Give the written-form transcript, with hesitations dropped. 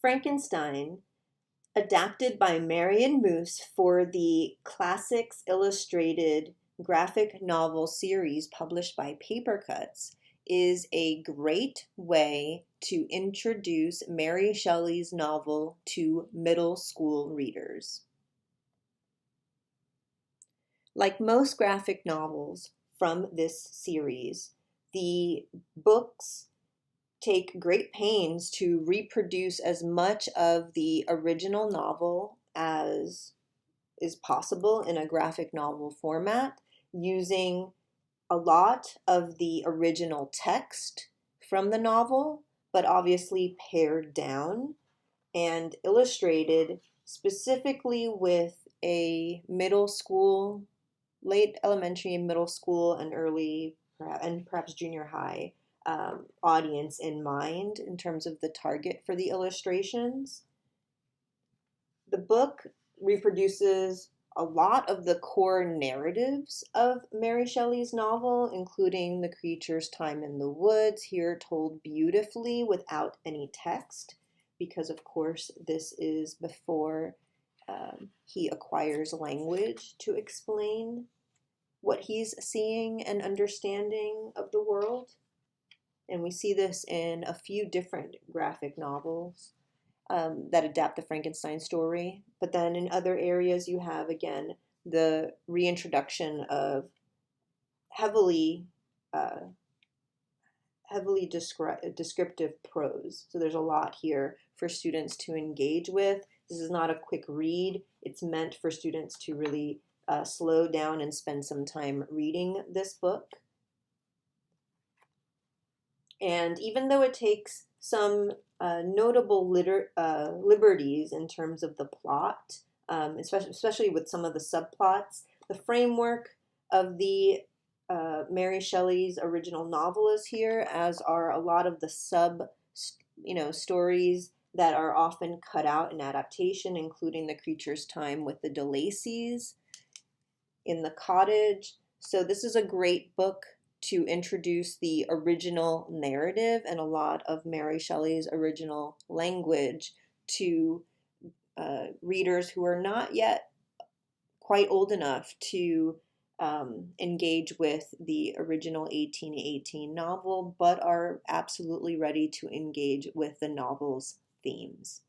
Frankenstein, adapted by Marion Mousse for the Classics Illustrated graphic novel series published by Papercuts, is a great way to introduce Mary Shelley's novel to middle school readers. Like most graphic novels from this series, the books take great pains to reproduce as much of the original novel as is possible in a graphic novel format, using a lot of the original text from the novel, but obviously pared down and illustrated specifically with a middle school, late elementary and middle school, and early and perhaps junior high audience in mind in terms of the target for the illustrations. The book reproduces a lot of the core narratives of Mary Shelley's novel, including the creature's time in the woods, here told beautifully without any text, because of course this is before he acquires language to explain what he's seeing and understanding of the world. And we see this in a few different graphic novels that adapt the Frankenstein story. But then in other areas, you have, again, the reintroduction of heavily descriptive prose. So there's a lot here for students to engage with. This is not a quick read. It's meant for students to really slow down and spend some time reading this book. And even though it takes some notable liberties in terms of the plot, especially with some of the subplots, the framework of the Mary Shelley's original novel is here, as are a lot of the stories that are often cut out in adaptation, including The Creature's Time with the Delacys in the cottage. So this is a great book to introduce the original narrative and a lot of Mary Shelley's original language to readers who are not yet quite old enough to engage with the original 1818 novel, but are absolutely ready to engage with the novel's themes.